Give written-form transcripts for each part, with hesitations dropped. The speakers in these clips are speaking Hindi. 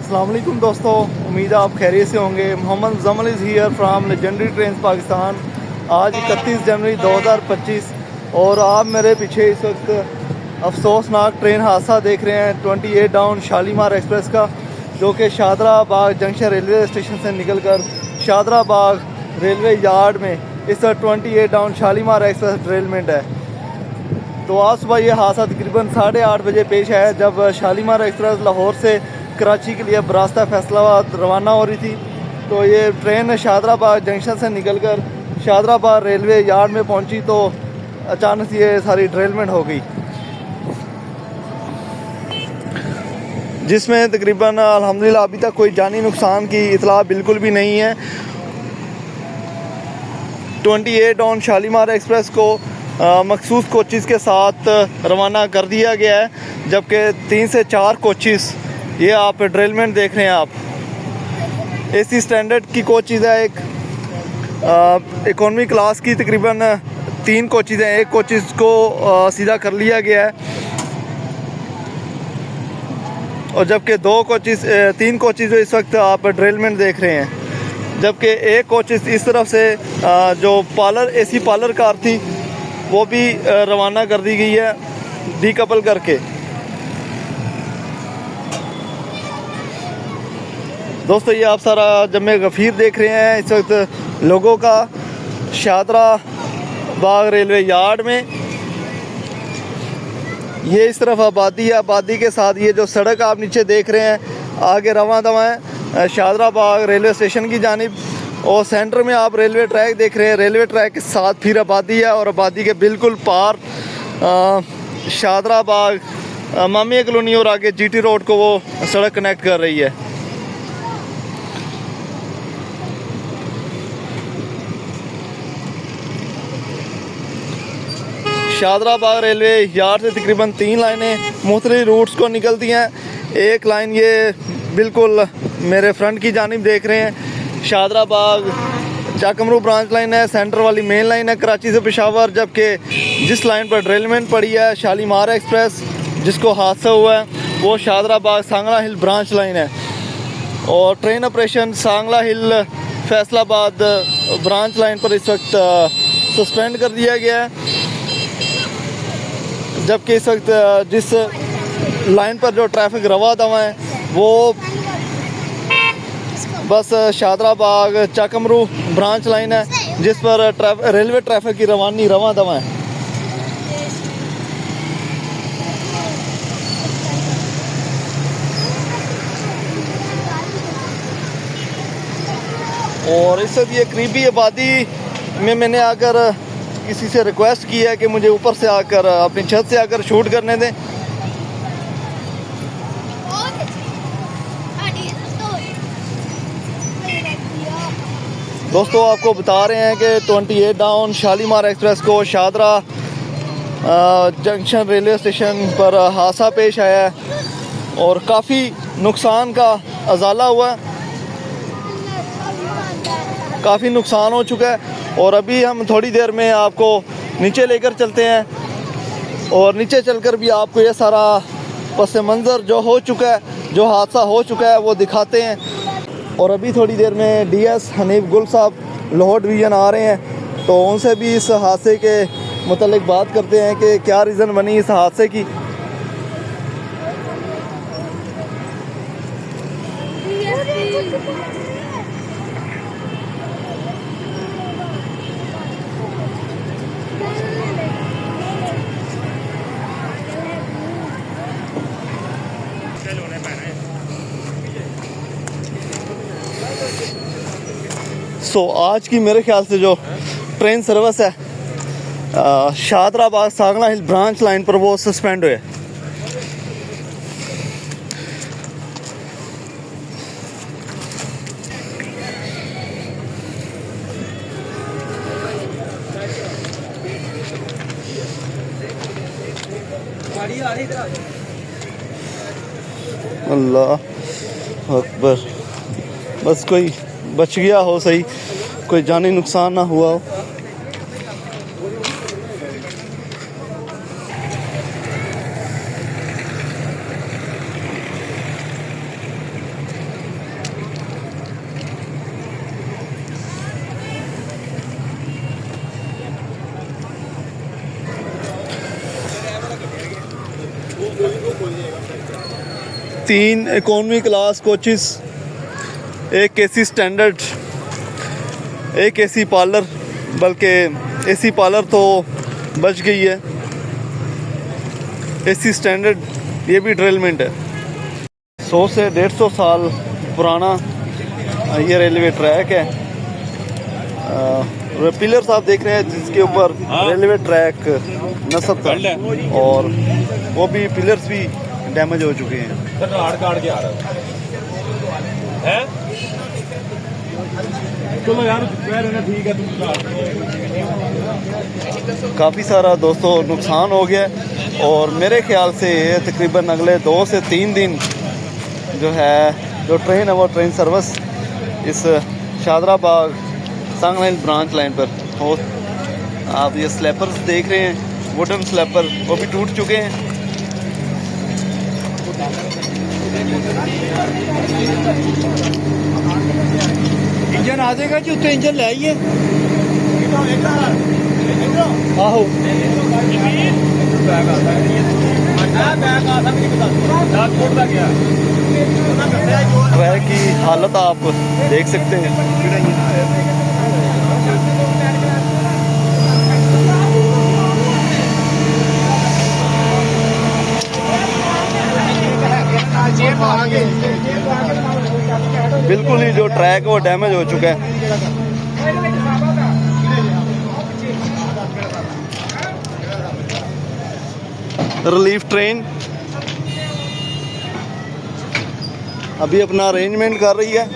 अस्सलाम वालेकुम दोस्तों, उम्मीद है आप खैरियत से होंगे। मोहम्मद जमल is here from legendary train Pakistan. आज 31 जनवरी 2025 और आप मेरे पीछे इस वक्त अफसोसनाक ट्रेन हादसा देख रहे हैं 28 डाउन शालीमार एक्सप्रेस का, जो कि शादरा बाग जंक्शन रेलवे स्टेशन से निकलकर शादरा बाग रेलवे यार्ड में इस 28 डाउन शालीमार एक्सप्रेस ड्रेलमेंट है। तो आज सुबह ये हादसा तकरीबन 8:30 बजे पेश आया, जब शालीमार एक्सप्रेस लाहौर से कराची के लिए बरास्ता फैसलाबाद रवाना हो रही थी। तो ये ट्रेन शादराबाद जंक्शन से निकलकर शादराबाद रेलवे यार्ड में पहुंची तो अचानक ये सारी ड्रेलमेंट हो गई, जिसमें तकरीबन अल्हम्दुलिल्लाह अभी तक कोई जानी नुकसान की इतला बिल्कुल भी नहीं है। 28 डाउन शालीमार एक्सप्रेस को मखसूस कोचेज़ के साथ रवाना कर दिया गया है, जबकि 3 से 4 कोचेज़ ये आप ड्रेलमेंट देख रहे हैं। आप एसी स्टैंडर्ड की कोचेज़ है, एक इकोनॉमी क्लास की तकरीबन 3 कोचेज़ हैं। एक कोचेज़ को सीधा कर लिया गया है, और जबकि 3 कोचेज़ इस वक्त आप ड्रेलमेंट देख रहे हैं। जबकि एक कोचेज़ इस तरफ से जो एसी पार्लर कार थी वो भी रवाना कर दी गई है डीकपल करके। दोस्तों, ये आप सारा जमे गफ़ीर देख रहे हैं इस वक्त लोगों का शादरा बाग रेलवे यार्ड में। ये इस तरफ आबादी है, आबादी के साथ ये जो सड़क आप नीचे देख रहे हैं आगे रवां दवां है शादरा बाग रेलवे स्टेशन की जानिब, और सेंटर में आप रेलवे ट्रैक देख रहे हैं। रेलवे ट्रैक के साथ फिर आबादी है, और आबादी के बिल्कुल पार शादरा बाग मामिया कॉलोनी और आगे जीटी रोड को वो सड़क कनेक्ट कर रही है। शादरा बाग रेलवे यार्ड से तकरीबन 3 लाइनें मुख्तलिफ रूट्स को निकलती हैं। एक लाइन ये बिल्कुल मेरे फ्रंट की जानिब देख रहे हैं, शादरा बाग चाकमरू ब्रांच लाइन है, सेंटर वाली मेन लाइन है कराची से पेशावर। जबकि जिस लाइन पर ड्रेलमेंट पड़ी है शालीमार एक्सप्रेस जिसको हादसा हुआ है वो शादरा बाग सांगला हिल ब्रांच लाइन है, और ट्रेन ऑपरेशन सांगला हिल फैसलाबाद ब्रांच लाइन पर इस वक्त सस्पेंड कर दिया गया है। जबकि इस वक्त जिस लाइन पर जो ट्रैफिक रवा दवा है वो बस शादरा बाग चाकमरू ब्रांच लाइन है, जिस पर रेलवे ट्रैफिक की रवानी रवा दवा है। और इस वक्त ये करीबी आबादी में मैंने आकर किसी से रिक्वेस्ट की है कि मुझे ऊपर से आकर अपनी छत से आकर शूट करने दें। दोस्तों, आपको बता रहे हैं कि 28 डाउन शालीमार एक्सप्रेस को शादरा जंक्शन रेलवे स्टेशन पर हादसा पेश आया है और काफ़ी नुकसान का अजाला हुआ है, काफ़ी नुकसान हो चुका है। और अभी हम थोड़ी देर में आपको नीचे लेकर चलते हैं, और नीचे चलकर भी आपको ये सारा पस मंज़र जो हो चुका है, जो हादसा हो चुका है वो दिखाते हैं। और अभी थोड़ी देर में DS हनीफ गुल साहब लाहौर डिवीज़न आ रहे हैं, तो उनसे भी इस हादसे के मुतल्लिक बात करते हैं कि क्या रीज़न बनी इस हादसे की। आज की मेरे ख्याल से जो ट्रेन सर्विस है शादरा बाग सांगला हिल ब्रांच लाइन पर वो सस्पेंड हुए। अल्लाह अकबर, बस कोई बच गया हो, सही कोई जानी नुकसान ना हुआ हो। 3 इकोनॉमी क्लास कोचेस, एक एसी स्टैंडर्ड, एक एसी पार्लर, बल्कि एसी पार्लर तो बच गई है। एसी स्टैंडर्ड ये भी ड्रिलमेंट है। 100 से 150 साल पुराना ये रेलवे ट्रैक है। पिलर्स आप देख रहे हैं जिसके ऊपर रेलवे ट्रैक नस्ब था, और वो भी पिलर्स भी डैमेज हो चुके हैं। काफ़ी सारा दोस्तों नुकसान हो गया, और मेरे ख्याल से तकरीबन अगले 2 से 3 दिन जो ट्रेन है वो ट्रेन सर्विस इस शादरा बाग सांग लाइन ब्रांच लाइन पर हो। आप ये स्लैपर्स देख रहे हैं, वुडन स्लैपर, वो भी टूट चुके हैं। इंजन आ जाएगा जी, उत्ते इंजन ले आइए। आहो ट्रैक की हालत आप देख सकते हैं। बिल्कुल ही जो ट्रैक है वो डैमेज हो चुका है। रिलीफ ट्रेन अभी अपना अरेंजमेंट कर रही है,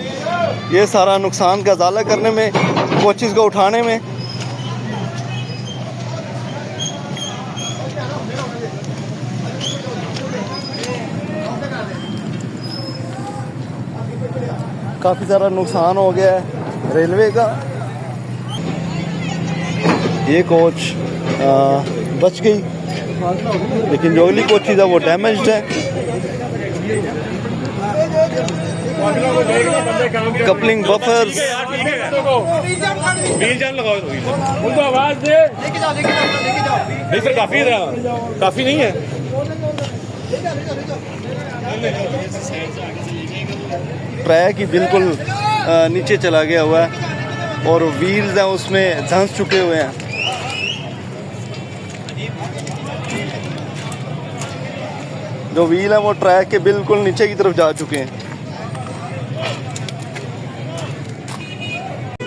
ये सारा नुकसान का इजाला करने में, कोचेस को उठाने में। काफ़ी सारा नुकसान हो गया है रेलवे का। ये कोच बच गई, लेकिन जो अगली कोचेज है वो डैमेज्ड है। कपलिंग बफर्स, उनको आवाज दे। नहीं सर, काफी नहीं है। ट्रैक ही बिल्कुल नीचे चला गया हुआ है, और व्हील्स हैं उसमें धंस चुके हुए हैं। जो व्हील है वो ट्रैक के बिल्कुल नीचे की तरफ जा चुके हैं।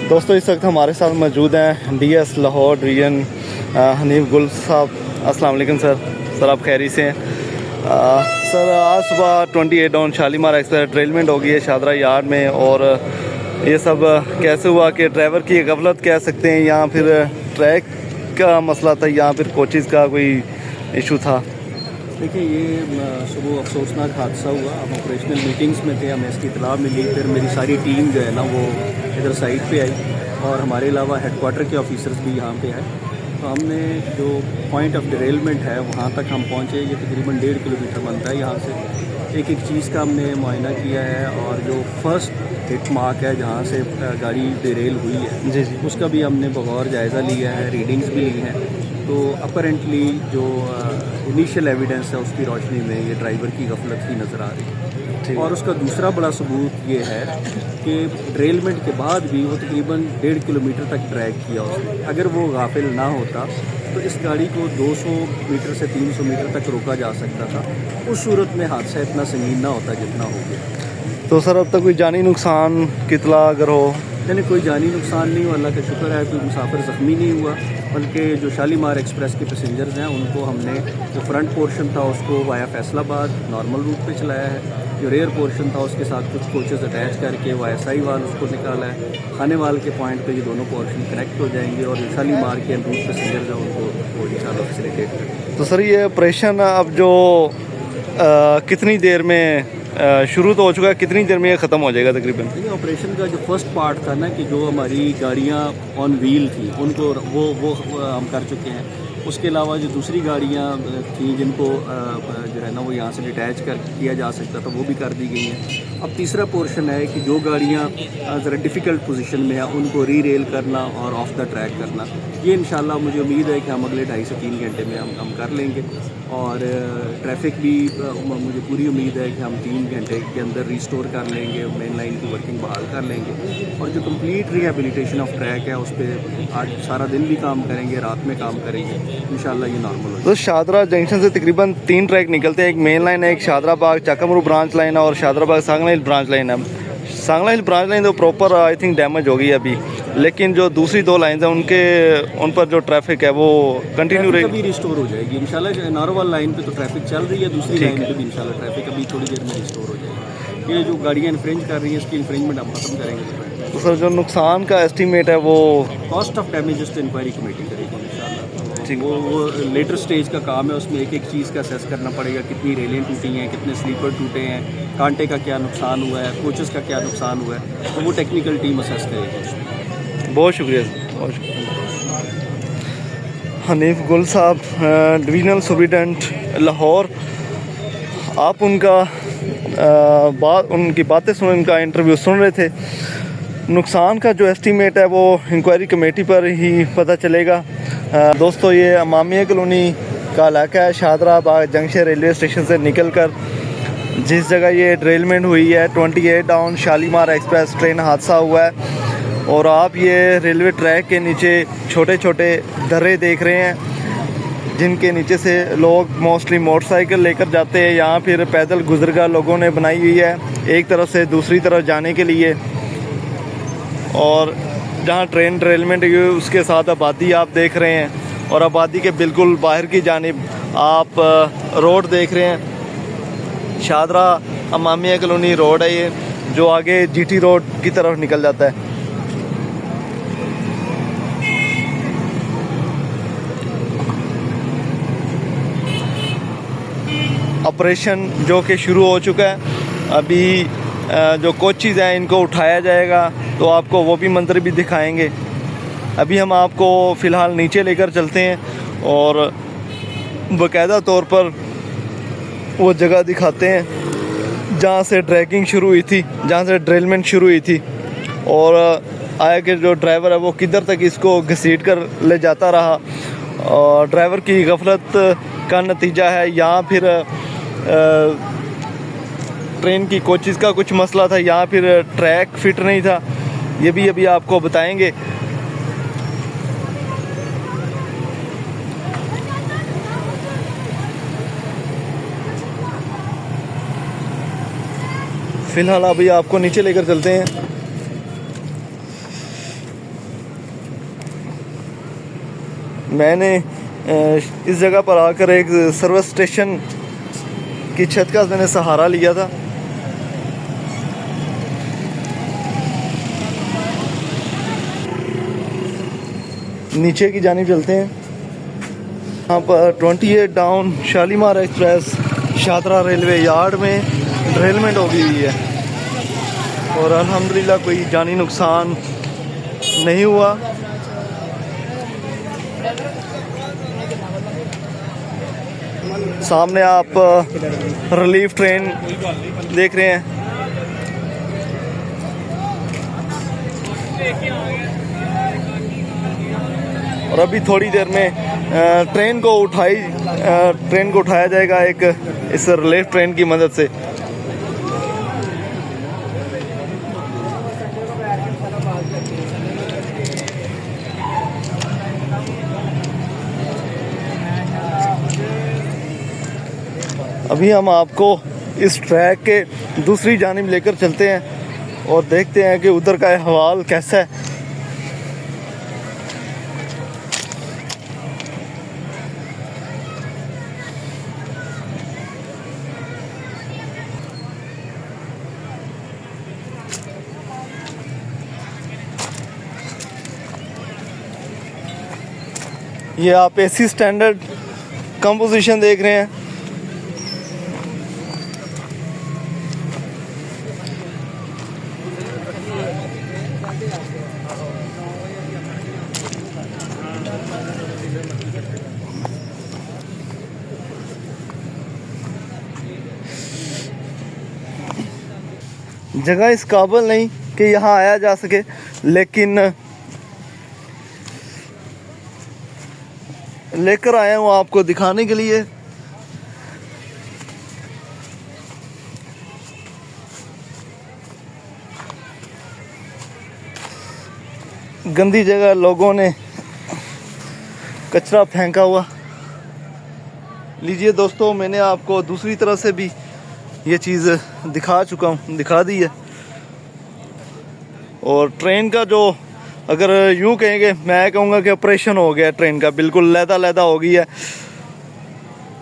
दोस्तों इस वक्त हमारे साथ मौजूद हैं डीएस लाहौर रीजन हनीफ गुल साहब। अस्सलाम वालेकुम सर आप खैरी से हैं? सर आज सुबह 28 डाउन शालीमार एक्सप्रेस ड्रिलमेंट हो गई है शादरा यार्ड में, और ये सब कैसे हुआ कि ड्राइवर की गफलत कह सकते हैं, या फिर ट्रैक का मसला था, या फिर कोचेज़ का कोई इशू था? देखिए, ये सुबह अफसोसनाक हादसा हुआ। हम ऑपरेशनल मीटिंग्स में थे, हमें इसकी इतला मिली, फिर मेरी सारी टीम जो है ना वो इधर साइड पे आई, और हमारे अलावा हेडक्वार्टर के ऑफिसर्स भी यहाँ पे आए। तो हमने जो पॉइंट ऑफ डिरेलमेंट है वहाँ तक हम पहुँचे। ये तकरीबन 1.5 किलोमीटर बनता है यहाँ से। एक चीज़ का हमने मुआयना किया है, और जो फर्स्ट हिट मार्क है जहाँ से गाड़ी डिरेल हुई है जी उसका भी हमने बगौर जायज़ा लिया है, रीडिंग्स भी ली हैं। तो अपरेंटली जो इनिशियल एविडेंस है उसकी रोशनी में ये ड्राइवर की गफलत ही नज़र आ रही है। और उसका दूसरा बड़ा सबूत ये है कि ड्रेलमेंट के बाद भी वो तकरीबन 1.5 किलोमीटर तक ड्रैग किया उसने। अगर वो गाफिल ना होता तो इस गाड़ी को 200 मीटर से 300 मीटर तक रोका जा सकता था। उस सूरत में हादसा इतना संगीन ना होता जितना हो गया। तो सर अब तक कोई जानी नुकसान कितना अगर हो? यानी कोई जानी नुकसान नहीं हुआ, अल्लाह का शुक्र है। कोई मुसाफिर ज़ख्मी नहीं हुआ, बल्कि जो शालीमार एक्सप्रेस के पैसेंजर्स हैं उनको हमने जो फ्रंट पोर्शन था उसको वाया फैसलाबाद नॉर्मल रूट पे चलाया है। जो रेयर पोर्शन था उसके साथ कुछ कोचेज़ अटैच करके वाया साहिवाल उसको निकाला है। खानेवाल के पॉइंट पे ये दोनों पोर्शन कनेक्ट हो जाएंगे, और जो शालीमार के रूट पैसेंजर्स हैं उनको वो इंशाल्लाह फैसिलिटेट करेंगे। तो सर ये ऑपरेशन अब जो कितनी देर में शुरू तो हो चुका है, कितनी देर में ये ख़त्म हो जाएगा तकरीबन? देखिए, ऑपरेशन का जो फर्स्ट पार्ट था ना कि जो हमारी गाड़ियाँ ऑन व्हील थी उनको वो हम कर चुके हैं। उसके अलावा जो दूसरी गाड़ियाँ थी जिनको जो है ना वो यहाँ से डिटैच कर किया जा सकता था वो भी कर दी गई हैं। अब तीसरा पोर्शन है कि जो गाड़ियाँ ज़रा डिफ़िकल्ट पोजीशन में हैं उनको री रेल करना और ऑफ द ट्रैक करना, ये इंशाल्लाह मुझे उम्मीद है कि हम अगले 2.5 से 3 घंटे में हम कर लेंगे। और ट्रैफिक भी मुझे पूरी उम्मीद है कि हम 3 घंटे के अंदर रिस्टोर कर लेंगे, मेन लाइन की वर्किंग बहाल कर लेंगे। और जो कंप्लीट रिहेबिलिटेशन ऑफ ट्रैक है उस पर आज सारा दिन भी काम करेंगे, रात में काम करेंगे, इंशाल्लाह ये नॉर्मल हो। तो शादरा जंक्शन से तकरीबन 3 ट्रैक निकलते हैं, एक मेन लाइन है, एक शादरा बाग चक्कामरू ब्रांच लाइन है और शादरा बाग सांगला हिल ब्रांच लाइन है। सांगला हिल ब्रांच लाइन तो प्रॉपर आई थिंक डैमेज हो गई अभी, लेकिन जो दूसरी 2 लाइन हैं उन पर जो ट्रैफिक है वो कंटिन्यू रहेगी, अभी रिस्टोर हो जाएगी इंशाल्लाह। नारोवाल लाइन पे तो ट्रैफिक चल रही है, दूसरी लाइन पे भी इंशाल्लाह ट्रैफिक अभी थोड़ी देर में रिस्टोर हो जाएगी। ये जो गाड़ियाँ इन्फ्रिंज कर रही हैं इसकी इन्फ्रिंजमेंट हम खत्म करेंगे। तो सर जो नुकसान का एस्टीमेट है वो कॉस्ट ऑफ डैमेजेस तो इंक्वायरी कमेटी करेगी इंशाल्लाह। ठीक। वो लेटर स्टेज का काम है, उसमें एक एक चीज़ का असेस करना पड़ेगा, कितनी रेलें टूटी हैं, कितने स्लीपर टूटे हैं, कांटे का क्या नुकसान हुआ है, कोचेस का क्या नुकसान हुआ है, तो वो टेक्निकल टीम असेस करेगी उसमें। बहुत शुक्रिया सर, बहुत शुक्रिया। हनीफ गुल साहब, डिवीजनल सुपरिटेंडेंट लाहौर, आप उनकी बातें सुन, उनका इंटरव्यू सुन रहे थे। नुकसान का जो एस्टीमेट है वो इंक्वायरी कमेटी पर ही पता चलेगा। दोस्तों ये अमामिया कॉलोनी का इलाका है, शादरा बाग जंक्शन रेलवे स्टेशन से निकलकर जिस जगह ये ड्रेलमेंट हुई है 28 डाउन शालीमार एक्सप्रेस ट्रेन हादसा हुआ है। और आप ये रेलवे ट्रैक के नीचे छोटे छोटे दर्रे देख रहे हैं जिनके नीचे से लोग मोस्टली मोटरसाइकिल लेकर जाते हैं, यहाँ फिर पैदल गुजरगाह लोगों ने बनाई हुई है एक तरफ से दूसरी तरफ जाने के लिए। और जहाँ ट्रेन ड्रेलमेंट हुई है उसके साथ आबादी आप देख रहे हैं, और आबादी के बिल्कुल बाहर की जानिब आप रोड देख रहे हैं, शादरा अमामिया कॉलोनी रोड है ये, जो आगे जीटी रोड की तरफ निकल जाता है। ऑपरेशन जो कि शुरू हो चुका है, अभी जो कोचेज़ हैं इनको उठाया जाएगा, तो आपको वो भी मंजर भी दिखाएंगे। अभी हम आपको फ़िलहाल नीचे लेकर चलते हैं और बाकायदा तौर पर वो जगह दिखाते हैं जहाँ से ड्रैगिंग शुरू हुई थी, जहाँ से ड्रिलमेंट शुरू हुई थी, और आया कि जो ड्राइवर है वो किधर तक इसको घसीट कर ले जाता रहा। और ड्राइवर की गफलत का नतीजा है, यहाँ फिर ट्रेन की कोचेज़ का कुछ मसला था, यहाँ फिर ट्रैक फिट नहीं था, ये भी अभी आपको बताएंगे। फ़िलहाल अभी आपको नीचे लेकर चलते हैं। मैंने इस जगह पर आकर एक सर्विस स्टेशन की छत का मैंने सहारा लिया था। नीचे की जानिब चलते हैं। यहाँ पर 28 down Shalimar express Shahdara railway yard में ड्रेलमेंट हो गई है और अल्हम्दुलिल्लाह कोई जानी नुकसान नहीं हुआ। सामने आप रिलीफ ट्रेन देख रहे हैं। और अभी थोड़ी देर में ट्रेन को उठाया जाएगा एक इस रिलीफ ट्रेन की मदद से। अभी हम आपको इस ट्रैक के दूसरी जानिब लेकर चलते हैं और देखते हैं कि उधर का हवाल कैसा है। ये आप एसी स्टैंडर्ड कंपोजिशन देख रहे हैं। जगह इस काबिल नहीं कि यहाँ आया जा सके, लेकिन लेकर आया हूँ आपको दिखाने के लिए। गंदी जगह लोगों ने कचरा फेंका हुआ। लीजिए दोस्तों, मैंने आपको दूसरी तरह से भी ये चीज़ दिखा दी है। और ट्रेन का जो, अगर यूँ कहेंगे, मैं कहूँगा कि ऑपरेशन हो गया ट्रेन का, बिल्कुल लैदा हो गई है।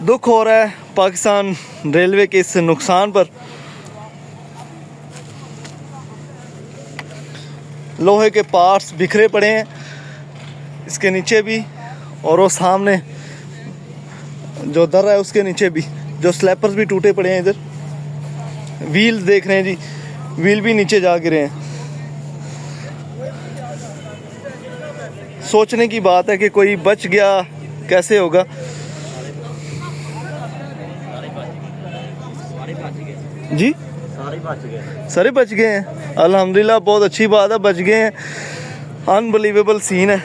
दुख हो रहा है पाकिस्तान रेलवे के इस नुकसान पर। लोहे के पार्ट्स बिखरे पड़े हैं इसके नीचे भी, और वो सामने जो दर है उसके नीचे भी, जो स्लैपर्स भी टूटे पड़े हैं। इधर व्हील देख रहे हैं जी, व्हील भी नीचे जा गिरे हैं। सोचने की बात है कि कोई बच गया कैसे होगा। जी सारे बच गए हैं, अल्हम्दुलिल्लाह, बहुत अच्छी बात है, बच गए हैं। अनबिलीवेबल सीन है।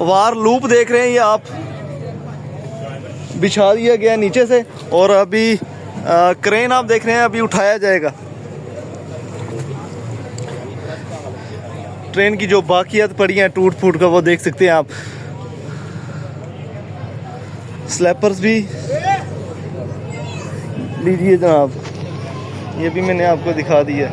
वार लूप देख रहे हैं ये आप, बिछा दिया गया नीचे से, और अभी क्रेन आप देख रहे हैं, अभी उठाया जाएगा। ट्रेन की जो बाकियात पड़ी हैं टूट फूट का, वो देख सकते हैं आप। स्लैपर्स भी लीजिए जनाब, ये भी मैंने आपको दिखा दिया।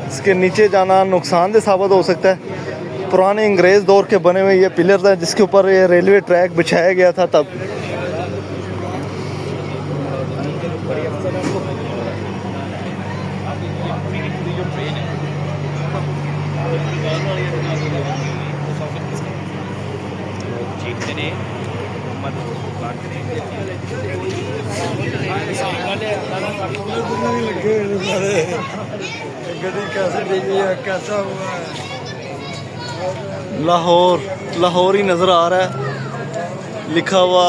इसके नीचे जाना नुकसानदेह साबित हो सकता है। पुराने अंग्रेज़ दौर के बने हुए ये पिलर था जिसके ऊपर ये रेलवे ट्रैक बिछाया गया था तब। लाहौर ही नज़र आ रहा है लिखा हुआ।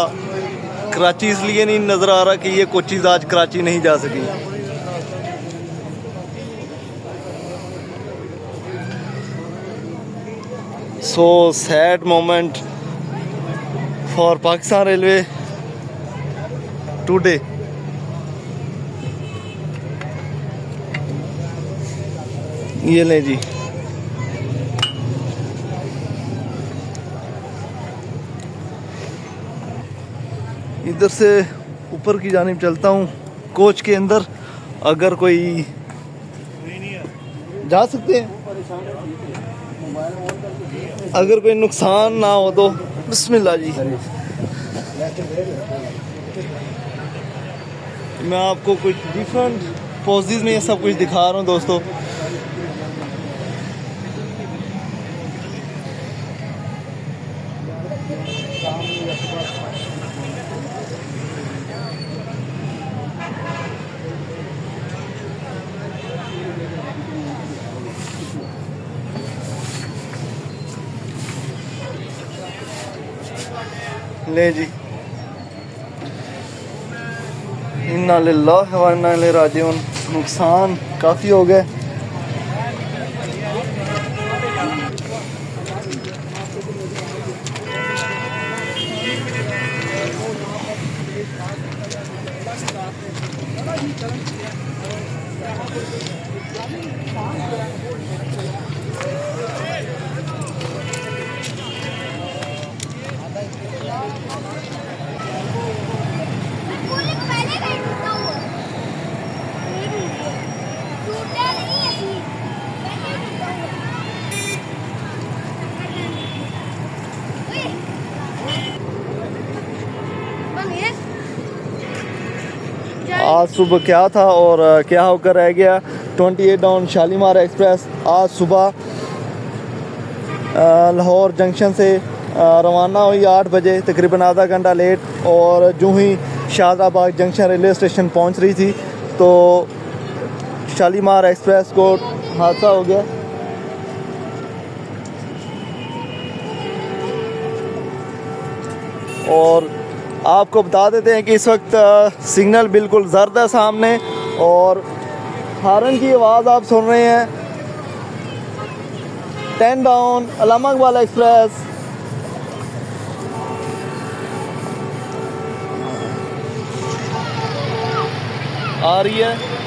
कराची इसलिए नहीं नज़र आ रहा कि ये कोचीज़ आज कराची नहीं जा सकी। So sad moment for Pakistan railway today. ये लें जी, इधर से ऊपर की जानिब चलता हूँ कोच के अंदर। अगर कोई जा सकते हैं, अगर कोई नुकसान ना हो तो बिस्मिल्लाह जी। मैं आपको कुछ डिफरेंट पोजेस में ये सब कुछ दिखा रहा हूँ दोस्तों। ले जी, इन्ना लिल्लाहि व इन्ना इलैहि राजिऊन। नुकसान काफ़ी हो गए। आज सुबह क्या था और क्या होकर रह गया। 28 डाउन शालीमार एक्सप्रेस आज सुबह लाहौर जंक्शन से रवाना हुई 8 बजे, तकरीबन आधा घंटा लेट। और जो ही शाहजहाबाद जंक्शन रेलवे स्टेशन पहुंच रही थी तो शालीमार एक्सप्रेस को हादसा हो गया। और आपको बता देते हैं कि इस वक्त सिग्नल बिल्कुल जर्द है सामने और हारन की आवाज़ आप सुन रहे हैं। 10 डाउन अलामा इकबाल एक्सप्रेस। आ रही है।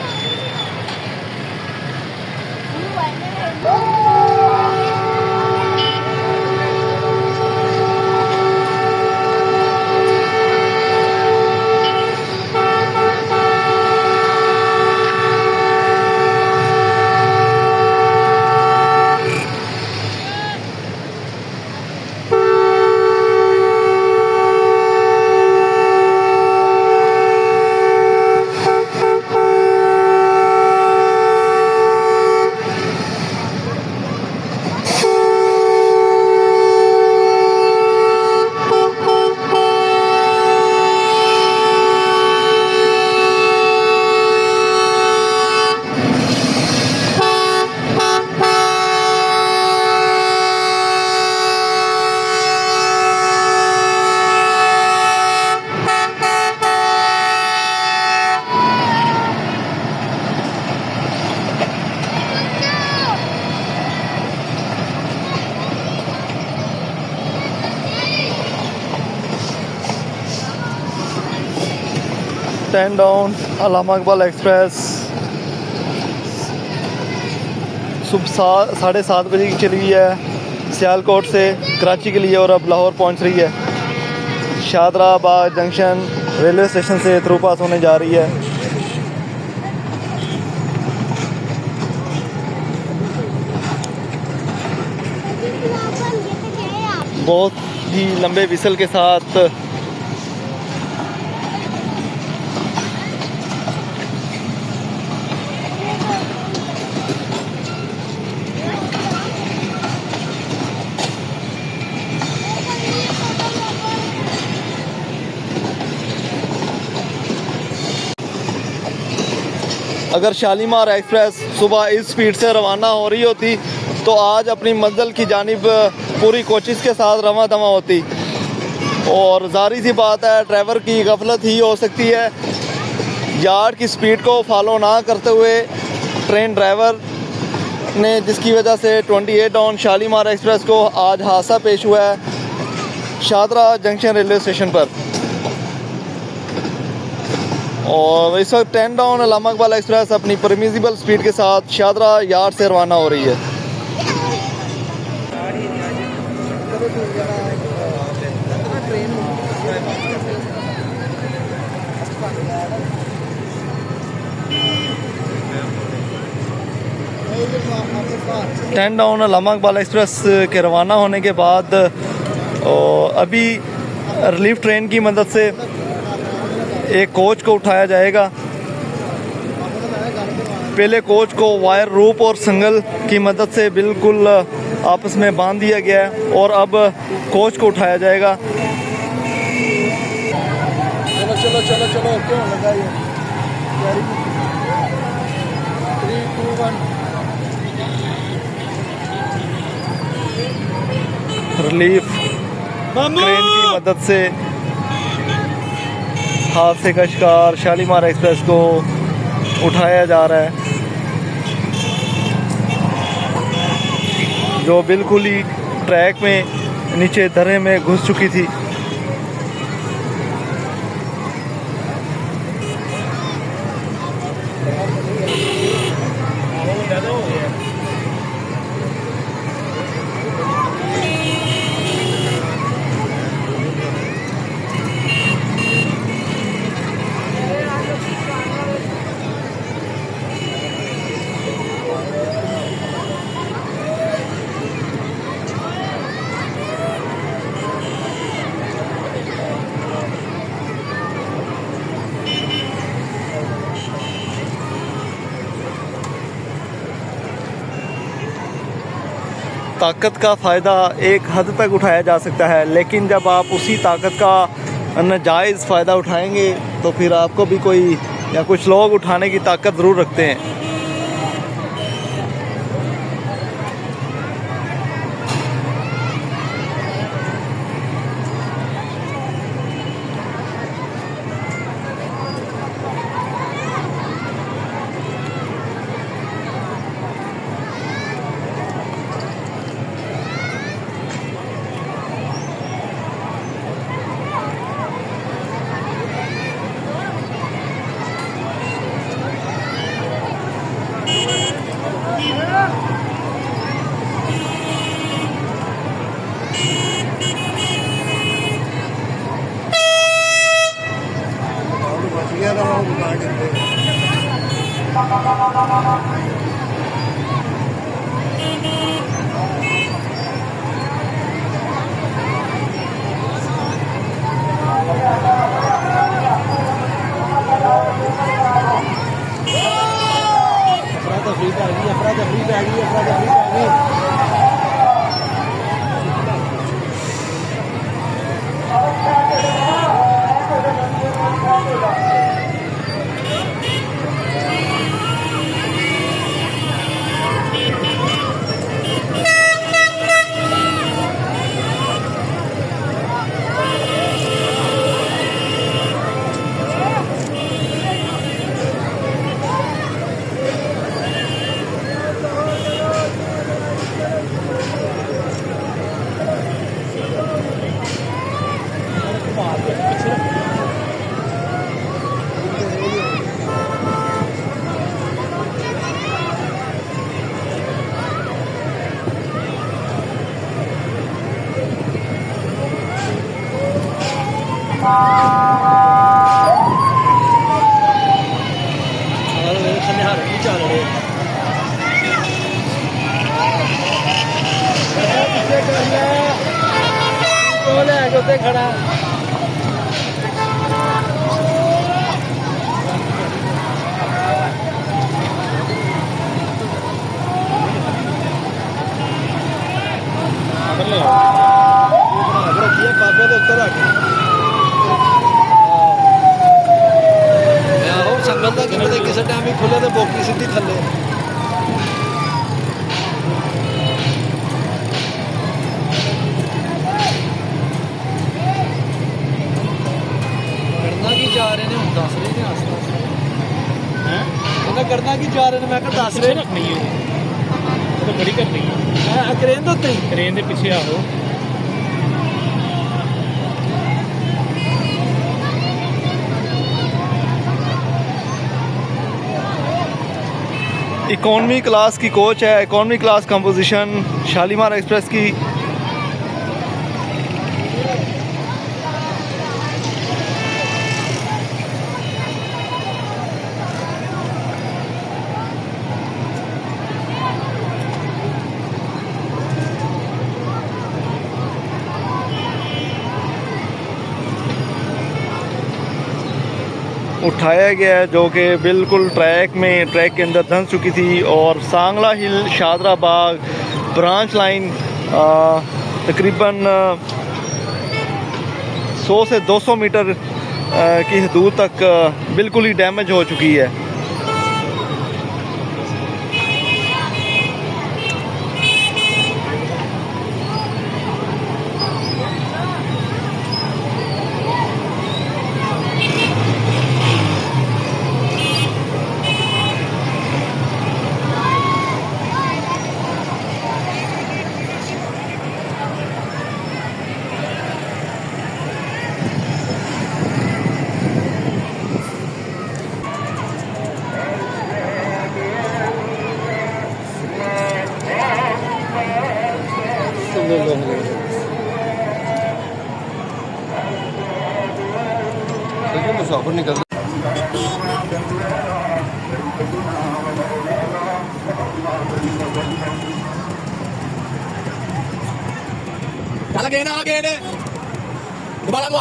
Ten down Allama Iqbal express सुबह 7:30 बजे की चली हुई है सियालकोट से कराची के लिए और अब लाहौर पहुंच रही है। शादराबाद जंक्शन रेलवे स्टेशन से थ्रू पास होने जा रही है। बहुत ही लंबे विसल के साथ अगर शालीमार एक्सप्रेस सुबह इस स्पीड से रवाना हो रही होती तो आज अपनी मंजिल की जानिब पूरी कोशिश के साथ रवां दवा होती। और ज़ाहिर सी बात है ड्राइवर की गफलत ही हो सकती है। यार्ड की स्पीड को फॉलो ना करते हुए ट्रेन ड्राइवर ने, जिसकी वजह से 28 डाउन शालीमार एक्सप्रेस को आज हादसा पेश हुआ है शादरा जंक्शन रेलवे स्टेशन पर। और इस वक्त 10 डाउन अलामा इकबाल एक्सप्रेस अपनी परमिसिबल स्पीड के साथ शादरा यार्ड से रवाना हो रही है। Ten down Allama Iqbal express के रवाना होने के बाद अभी रिलीफ ट्रेन की मदद से एक कोच को उठाया जाएगा। पहले कोच को वायर रूप और संगल की मदद से बिल्कुल आपस में बांध दिया गया है और अब कोच को उठाया जाएगा। चलो चलो चलो चलो क्यों लगाइए 3, 2, 1 रिलीफ ट्रेन की मदद से हादसे का शिकार शालीमार एक्सप्रेस को उठाया जा रहा है, जो बिल्कुल ही ट्रैक में नीचे दर्रे में घुस चुकी थी। ताकत का फ़ायदा एक हद तक उठाया जा सकता है, लेकिन जब आप उसी ताकत का नाजायज़ फ़ायदा उठाएंगे तो फिर आपको भी कोई या कुछ लोग उठाने की ताकत ज़रूर रखते हैं। ਉੱਤੇ ਖੜਾ ਬਾਬੇ ਦੇ ਉੱਤੇ ਰੱਖ ਆਹੋ ਸੰਗਤ ਦਾ ਕਿਤੇ ਕਿਸੇ ਟਾਈਮ ਵੀ ਖੁੱਲੇ ਤੇ ਬੋਕੀ ਸਿੱਧੀ ਥੱਲੇ ਜਾ ਰਹੇ ਨੇ ਹੁਣ ਦੱਸ ਰਹੇ ਨੇ ਆਸ-ਪਾਸ ਹੈ ਉਹਨਾਂ ਕਰਨਾ ਕੀ ਜਾ ਰਹੇ ਨੇ ਮੈਂ ਕਿਹਾ ਦੱਸ ਰਹੇ ਰੱਖਣੀ ਹੈ ਉਹ ਤਾਂ ਬੜੀ ਕਰਨੀ ਹੈ ਕ੍ਰੇਨ ਦੇ ਉੱਤੇ ਕ੍ਰੇਨ ਦੇ ਪਿੱਛੇ ਆਹੋ इकॉनमी क्लास की कोच है economy class composition Shalimar express की उठाया गया है जो कि बिल्कुल ट्रैक के अंदर धंस चुकी थी और सांगला हिल शादरा बाग ब्रांच लाइन तकरीबन 100 से 200 मीटर की हदूद तक बिल्कुल ही डैमेज हो चुकी है। मुसाफिर निकल दोबारा दो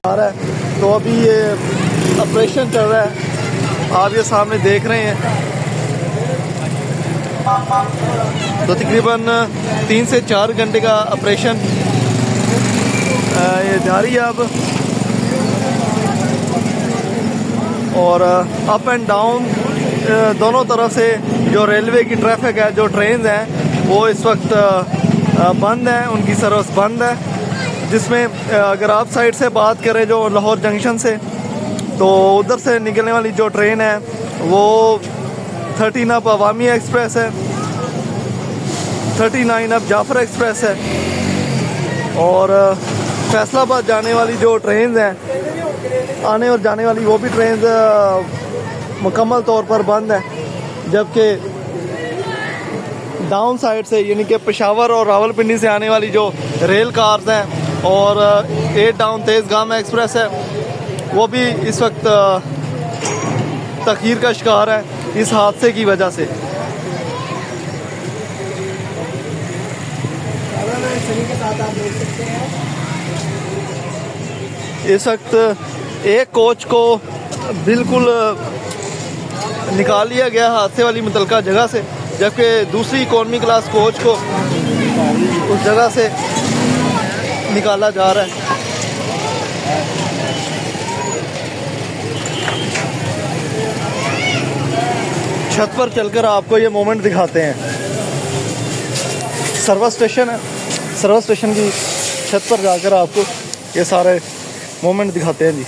आ रहा है। तो अभी ये ऑपरेशन चल रहा है, आप ये सामने देख रहे हैं। तो तकरीबन 3 से 4 घंटे का ऑपरेशन ये जारी है अब, और अप एंड डाउन दोनों तरफ से जो रेलवे की ट्रैफिक है, जो ट्रेन हैं वो इस वक्त बंद हैं, उनकी सर्विस बंद है। जिसमें अगर आप साइड से बात करें जो लाहौर जंक्शन से, तो उधर से निकलने वाली जो ट्रेन है वो 13 अब अवामी एक्सप्रेस है, 39 अब जाफर एक्सप्रेस है, और फैसलाबाद जाने वाली जो ट्रेन हैं आने और जाने वाली वो भी ट्रेन मुकम्मल तौर पर बंद है। जबकि डाउन साइड से यानी कि पेशावर और रावलपिंडी से आने वाली जो रेल कार्स हैं और 8 डाउन तेज़गामा एक्सप्रेस है वो भी इस वक्त तखीर का शिकार है इस हादसे की वजह से। इस वक्त एक कोच को बिल्कुल निकाल लिया गया हादसे वाली मुतलका जगह से, जबकि दूसरी इकोनॉमी क्लास कोच को उस जगह से निकाला जा रहा है। छत पर चलकर आपको ये मोमेंट दिखाते हैं। सर्विस स्टेशन है, सर्विस स्टेशन की छत पर जाकर आपको ये सारे मोमेंट दिखाते हैं जी।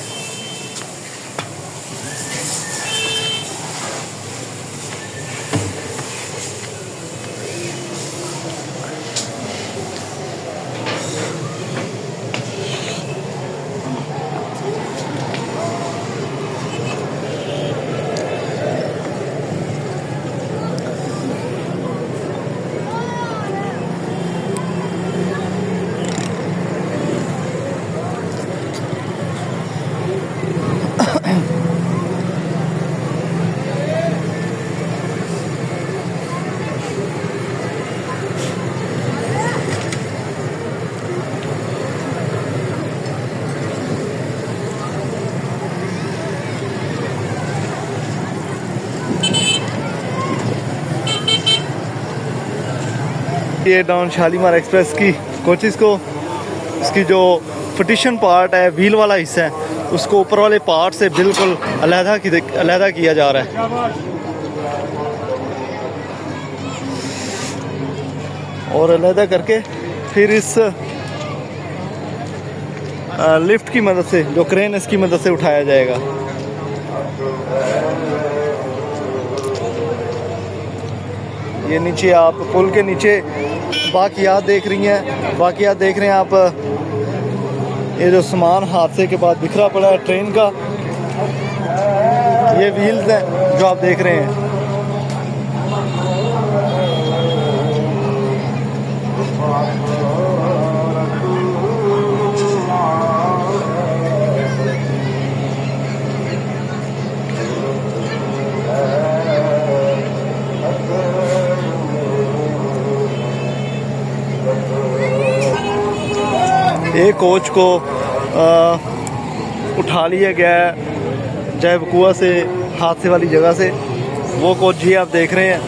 ये डाउन शालीमार एक्सप्रेस की कोचेस को इसकी जो फटिशन पार्ट है, व्हील वाला हिस्सा है, उसको ऊपर वाले पार्ट से बिल्कुल अलहदा किया जा रहा है। और अलहदा करके फिर इस लिफ्ट की मदद से, जो क्रेन इसकी मदद से उठाया जाएगा। ये नीचे आप पुल के नीचे बाकियात देख रही हैं, बाकियात देख रहे हैं आप। ये जो सामान हादसे के बाद बिखरा पड़ा है ट्रेन का, ये व्हील्स हैं जो आप देख रहे हैं। एक कोच को उठा लिया गया है जयबकुआ से, हादसे वाली जगह से। वो कोच जी आप देख रहे हैं,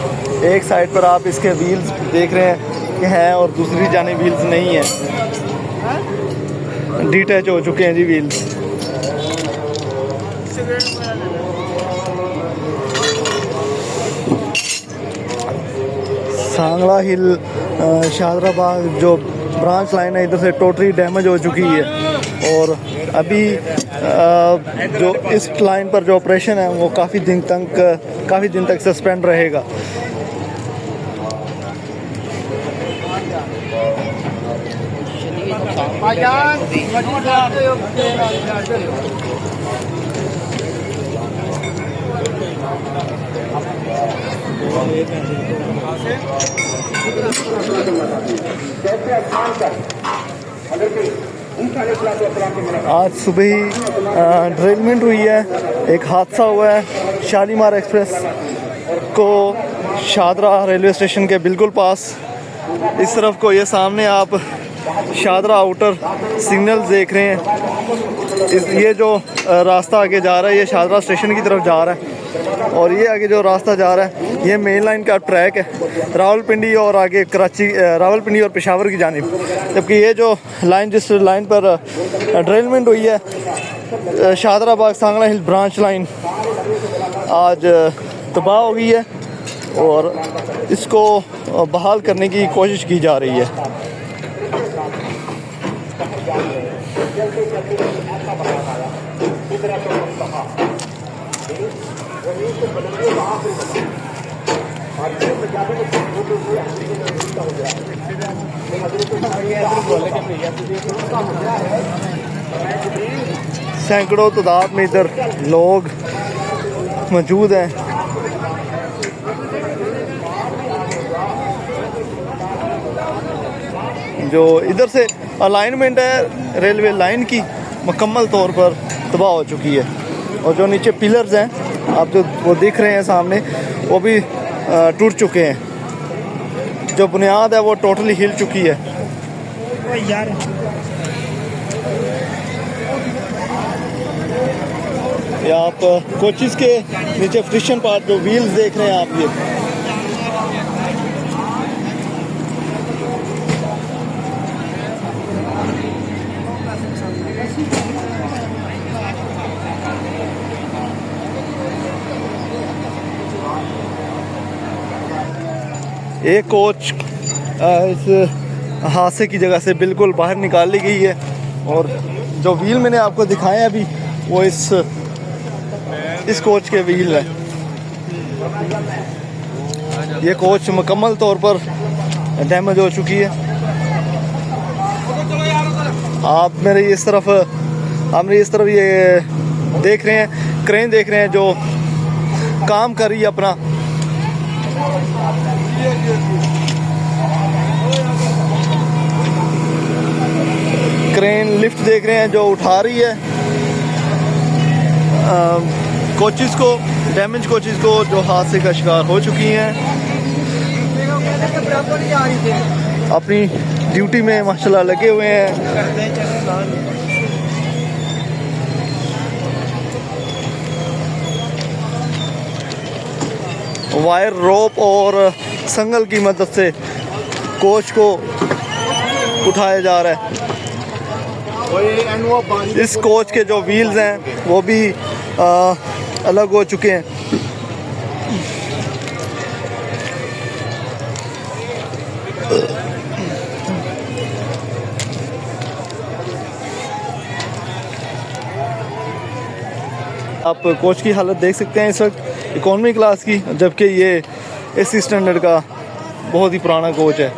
एक साइड पर आप इसके व्हील्स देख रहे हैं कि हैं और दूसरी जाने व्हील्स नहीं हैं, डिटैच हो चुके हैं जी व्हील्स। सांगला हिल शाहदराबाद जो ब्रांच लाइन है इधर से टोटली डैमेज हो चुकी है, और अभी जो इस लाइन पर जो ऑपरेशन है वो काफ़ी दिन तक सस्पेंड रहेगा। आज सुबह ही ड्रिलमेंट हुई है, एक हादसा हुआ है शालीमार एक्सप्रेस को शादरा रेलवे स्टेशन के बिल्कुल पास। इस तरफ को ये सामने आप शादरा आउटर सिग्नल देख रहे हैं। ये जो रास्ता आगे जा रहा है ये शादरा स्टेशन की तरफ जा रहा है, और ये आगे जो रास्ता जा रहा है ये मेन लाइन का ट्रैक है रावलपिंडी और आगे कराची, रावलपिंडी और पेशावर की जानिब। जबकि ये जो लाइन जिस लाइन पर ड्रिलमेंट हुई है शाहदराबाद सांगला हिल ब्रांच लाइन, आज तबाह हो गई है और इसको बहाल करने की कोशिश की जा रही है। सैकड़ों तादाद में इधर लोग मौजूद हैं। जो इधर से अलाइनमेंट है रेलवे लाइन की मुकम्मल तौर पर तबाह हो चुकी है और जो नीचे पिलर्स हैं आप जो वो दिख रहे हैं सामने वो भी टूट चुके हैं। जो बुनियाद है वो टोटली हिल चुकी है। ये आप कोचेस के नीचे फ्रिक्शन पार्ट जो व्हील्स देख रहे हैं आप ये एक कोच इस हादसे की जगह से बिल्कुल बाहर निकाल ली गई है और जो व्हील मैंने आपको दिखाया अभी वो इस कोच के व्हील है। ये कोच मुकम्मल तौर पर डैमेज हो चुकी है। आप मेरे इस तरफ ये देख रहे हैं क्रेन देख रहे हैं जो काम कर रही है अपना। क्रेन लिफ्ट देख रहे हैं जो उठा रही है कोचेस को, डैमेज कोचेस को जो हादसे का शिकार हो चुकी हैं। अपनी ड्यूटी में माशाल्लाह लगे हुए हैं। वायर रोप और संगल की मदद से कोच को उठाया जा रहा है। इस कोच के जो व्हील्स हैं वो भी अलग हो चुके हैं। आप कोच की हालत देख सकते हैं इस वक्त इकोनॉमी क्लास की, जबकि ये एसी स्टैंडर्ड का बहुत ही पुराना कोच है।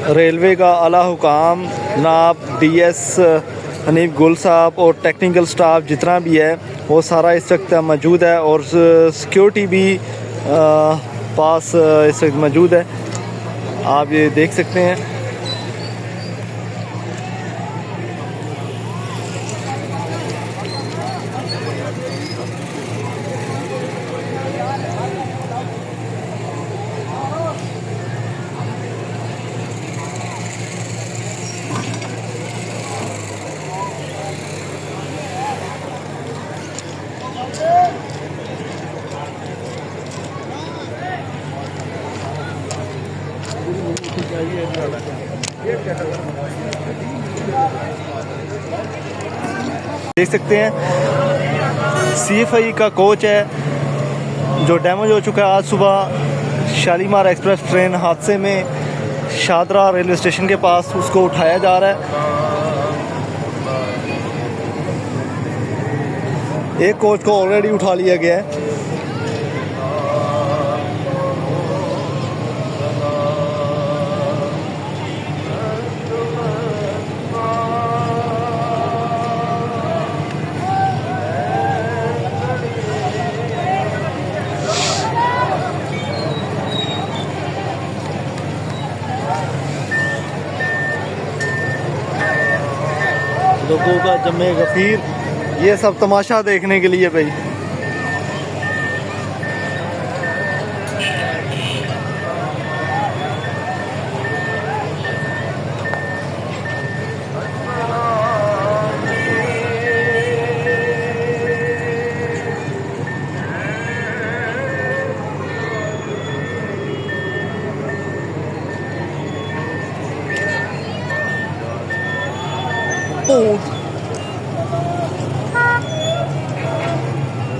रेलवे का आला हुकाम नाब DS हनीफ गुल साहब और टेक्निकल स्टाफ जितना भी है वो सारा इस वक्त मौजूद है और सिक्योरिटी भी पास इस वक्त मौजूद है। आप ये देख सकते हैं। देख सकते हैं CFI का कोच है जो डैमेज हो चुका है। आज सुबह शालीमार एक्सप्रेस ट्रेन हादसे में शादरा रेलवे स्टेशन के पास उसको उठाया जा रहा है। एक कोच को ऑलरेडी उठा लिया गया है। लोगों का जमे गफीर, ये सब तमाशा देखने के लिए भाई।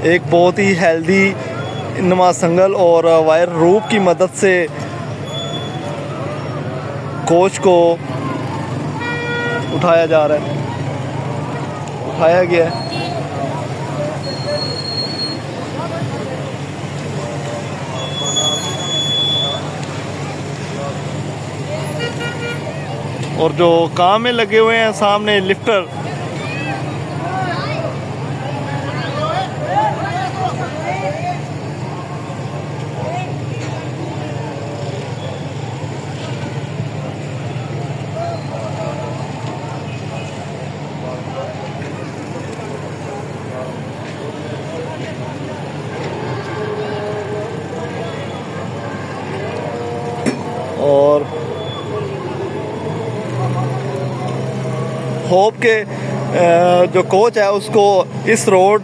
एक बहुत ही हेल्दी नुमा संगल और वायर रूप की मदद से कोच को उठाया जा रहा है, उठाया गया है। और जो काम में लगे हुए हैं सामने लिफ्टर, और होप के जो कोच है उसको इस रोड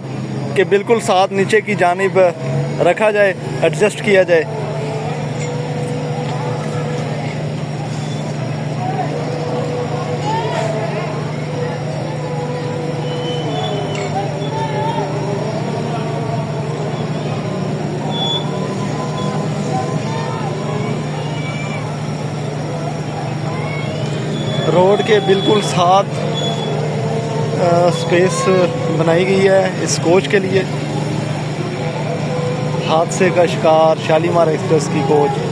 के बिल्कुल साथ नीचे की जानिब रखा जाए, एडजस्ट किया जाए। रोड के बिल्कुल साथ स्पेस बनाई गई है इस कोच के लिए। हादसे का शिकार शालीमार एक्सप्रेस की कोच।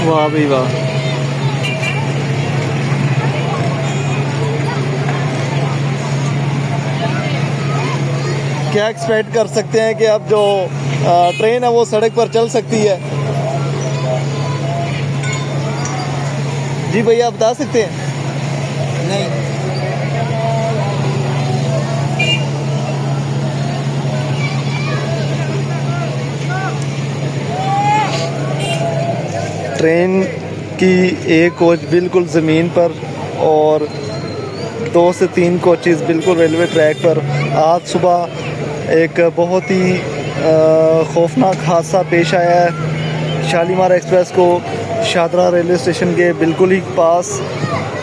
वाह भाई वाह। क्या एक्सपेक्ट कर सकते हैं कि अब जो ट्रेन है वो सड़क पर चल सकती है? जी भैया आप बता सकते हैं? नहीं। ट्रेन की एक कोच बिल्कुल ज़मीन पर और 2 से 3 कोचेस बिल्कुल रेलवे ट्रैक पर। आज सुबह एक बहुत ही खौफनाक हादसा पेश आया है शालीमार एक्सप्रेस को शादरा रेलवे स्टेशन के बिल्कुल ही पास,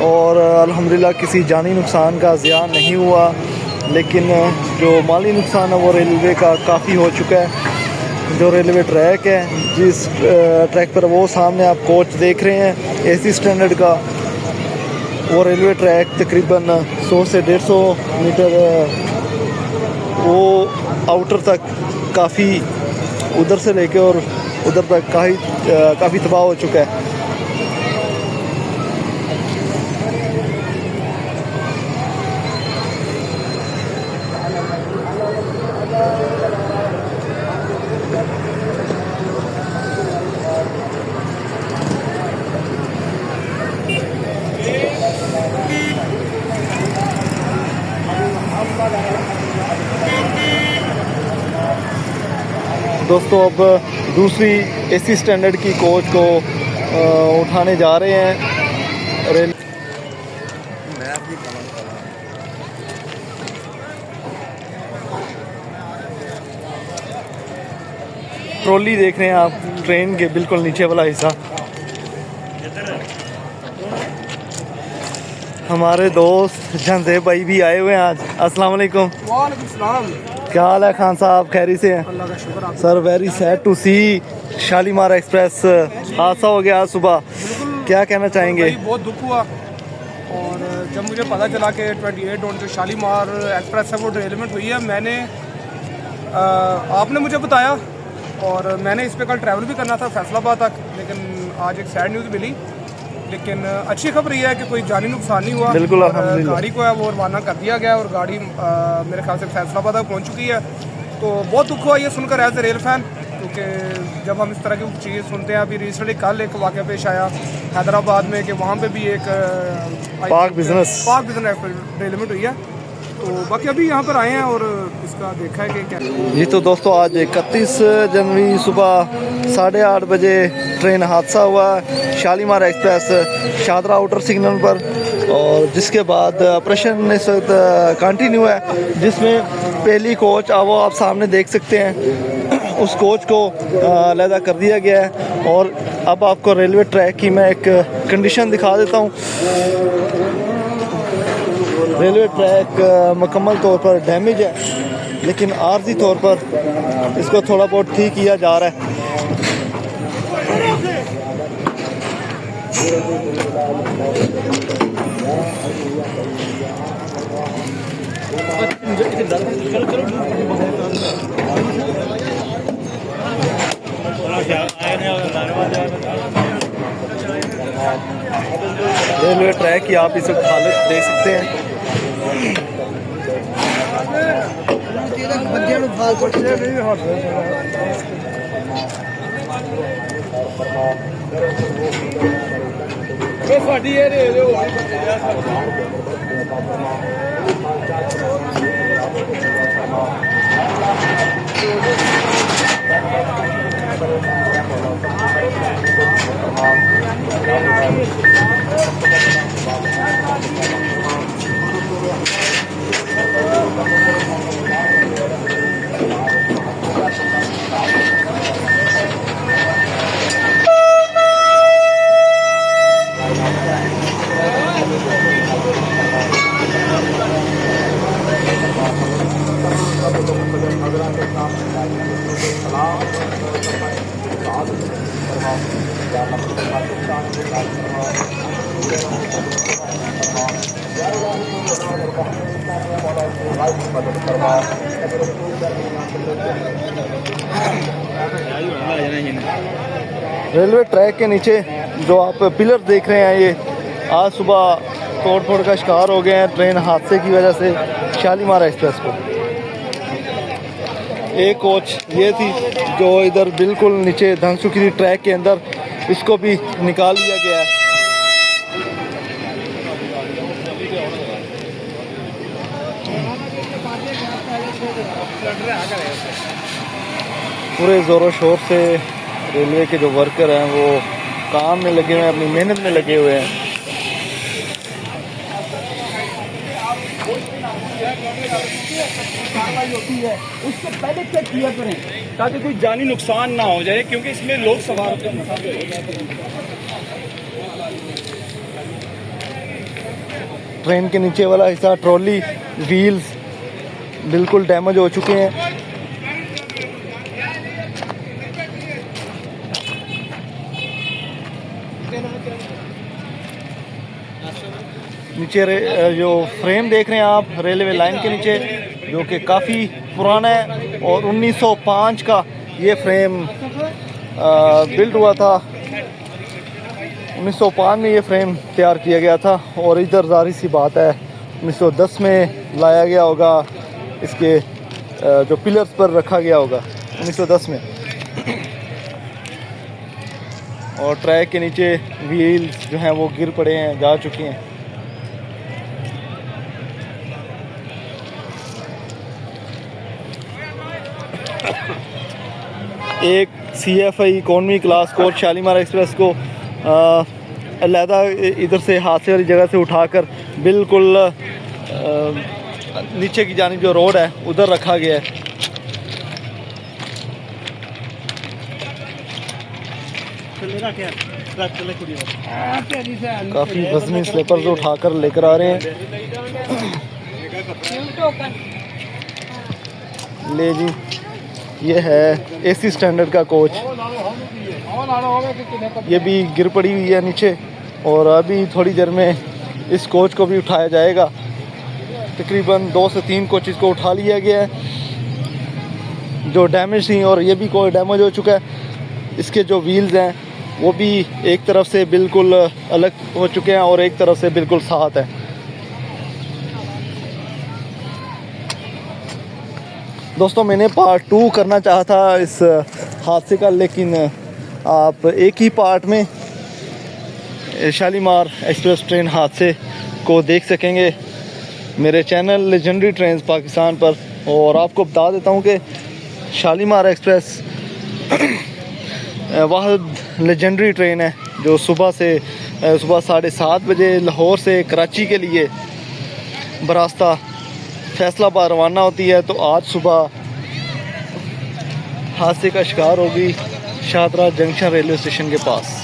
और अल्हम्दुलिल्लाह किसी जानी नुकसान का ज़ियान नहीं हुआ, लेकिन जो माली नुकसान है वो रेलवे का काफ़ी हो चुका है। जो रेलवे ट्रैक है, जिस ट्रैक पर वो सामने आप कोच देख रहे हैं एसी स्टैंडर्ड का, वो रेलवे ट्रैक तकरीबन 100 से 150 मीटर वो आउटर तक काफ़ी उधर से लेके और उधर तक काफ़ी तबाह हो चुका है। दोस्तों अब दूसरी एसी स्टैंडर्ड की कोच को उठाने जा रहे हैं रेल। ट्रॉली देख रहे हैं आप, ट्रेन के बिल्कुल नीचे वाला हिस्सा। हमारे दोस्त जंजेब भाई भी आए हुए हैं आज। अस्सलाम वालेकुम। वालेकुम सलाम। क्या हाल है खान साहब, खैरी से हैं? अल्लाह का शुक्र आप। Sir very sad to see Shalimar Express हादसा हो गया आज सुबह, क्या कहना चाहेंगे? भाई बहुत दुख हुआ, और जब मुझे पता चला कि 28 ऑन जो शालीमार एक्सप्रेस है वो डेवलपमेंट हुई है, मैंने आपने मुझे बताया और मैंने इस पे कल ट्रैवल भी करना था फैसलाबाद तक, लेकिन आज एक सैड न्यूज़ मिली। लेकिन अच्छी खबर यह है कि कोई जानी नुकसान नहीं हुआ। बिल्कुल, और अल्हम्दुलिल्लाह। गाड़ी को है वो रवाना कर दिया गया और गाड़ी मेरे ख्याल से फैसलाबाद तक पहुंच चुकी है। तो बहुत दुख हुआ ये सुनकर एज ए रेल फैन, क्योंकि जब हम इस तरह की चीज़ सुनते हैं, अभी रिसेंटली कल एक वाक़या पेश आया हैदराबाद में कि वहाँ पे भी एक पाक बिजनेस डेवलपमेंट हुई है। तो बाकी अभी यहाँ पर आए हैं और इसका देखा है कि क्या। जी तो दोस्तों आज 31 जनवरी सुबह 8:30 बजे ट्रेन हादसा हुआ Shalimar express Shahdara outer signal पर, और जिसके बाद ऑपरेशन इस वक्त कंटिन्यू है, जिसमें पहली कोच वो आप सामने देख सकते हैं, उस कोच को अलहदा कर दिया गया है। और अब आपको रेलवे ट्रैक की मैं एक कंडीशन दिखा देता हूँ। रेलवे ट्रैक मुकम्मल तौर पर डैमेज है, लेकिन आर्जी तौर पर इसको थोड़ा बहुत ठीक किया जा रहा है। रेलवे ट्रैक की आप इस वक्त हालत देख सकते हैं। रेलवे ट्रैक के नीचे जो आप पिलर देख रहे हैं, ये आज सुबह तोड़ फोड़ का शिकार हो गए हैं ट्रेन हादसे की वजह से शालीमार एक्सप्रेस को। एक कोच ये थी जो इधर बिल्कुल नीचे धंस चुकी थी ट्रैक के अंदर, इसको भी निकाल लिया गया है। पूरे ज़ोरों शोर से रेलवे के जो वर्कर हैं वो काम में लगे हुए हैं, अपनी मेहनत में लगे हुए हैं। कार्रवाई होती है उससे पहले चेक किया करें ताकि कोई जानी नुकसान ना हो जाए, क्योंकि इसमें लोग सवार होते हैं। ट्रेन के नीचे वाला हिस्सा, ट्रॉली व्हील्स बिल्कुल डैमेज हो चुके हैं। नीचे जो फ्रेम देख रहे हैं आप रेलवे लाइन के नीचे, जो कि काफ़ी पुराना है और 1905 का ये फ्रेम बिल्ड हुआ था। 1905 में ये फ्रेम तैयार किया गया था, और इधर जाहिर सी बात है 1910 में लाया गया होगा, इसके जो पिलर्स पर रखा गया होगा 1910 में। और ट्रैक के नीचे व्हील्स जो हैं वो गिर पड़े हैं, जा चुके हैं। एक CFI economy class coach Shalimar express को अलहदा इधर से हादसे वाली जगह से उठाकर बिल्कुल नीचे की जानिब जो रोड है उधर रखा गया है। काफ़ी वजनी स्लीपर्स उठाकर लेकर आ रहे हैं। ले जी, ये है AC स्टैंडर्ड का कोच, ये भी गिर पड़ी हुई है नीचे और अभी थोड़ी देर में इस कोच को भी उठाया जाएगा। तकरीबन 2 से 3 कोचेस को उठा लिया गया है जो डैमेज थी और ये भी कोई डैमेज हो चुका है। इसके जो व्हील्स हैं वो भी एक तरफ से बिल्कुल अलग हो चुके हैं और एक तरफ से बिल्कुल साथ है। दोस्तों मैंने पार्ट 2 करना चाहा था इस हादसे का, लेकिन आप एक ही पार्ट में शालीमार एक्सप्रेस ट्रेन हादसे को देख सकेंगे मेरे चैनल लेजेंडरी ट्रेन्स पाकिस्तान पर। और आपको बता देता हूँ कि शालीमार एक्सप्रेस वाहिद लेजेंडरी ट्रेन है जो सुबह 7:30 बजे लाहौर से कराची के लिए बरास्ता फैसलाबाद रवाना होती है। तो आज सुबह हादसे का शिकार होगी शाहतरा जंक्शन रेलवे स्टेशन के पास।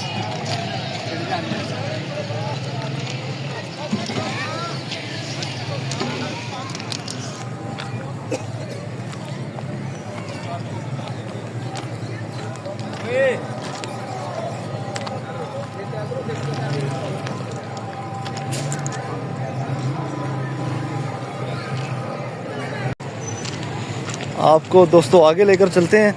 आपको दोस्तों आगे लेकर चलते हैं।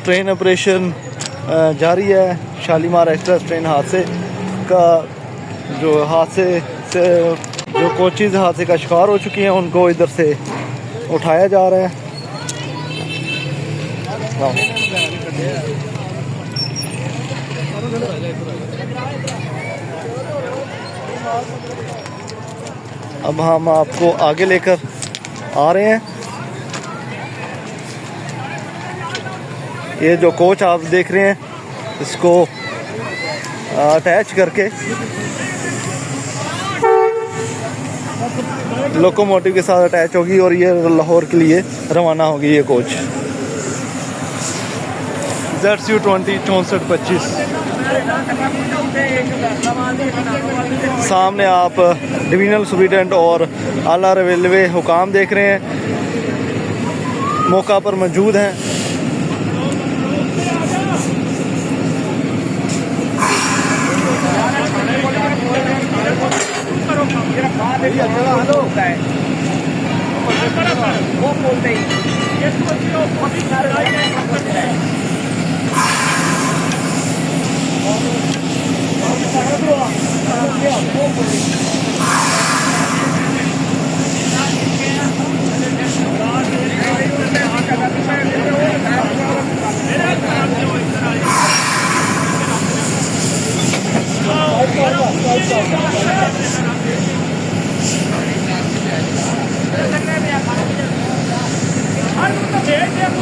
ट्रेन ऑपरेशन जारी है। शालीमार एक्सप्रेस ट्रेन हादसे का जो कोचेज़ हादसे का शिकार हो चुकी हैं उनको इधर से उठाया जा रहा है। अब हम आपको आगे लेकर आ रहे हैं। ये जो कोच आप देख रहे हैं इसको अटैच करके लोकोमोटिव के साथ अटैच होगी और ये लाहौर के लिए रवाना होगी ये कोच। ZCU20 6425। सामने आप डिवीजनल सुपरिटेंडेंट और आला रेलवे हुकाम देख रहे हैं, मौका पर मौजूद हैं।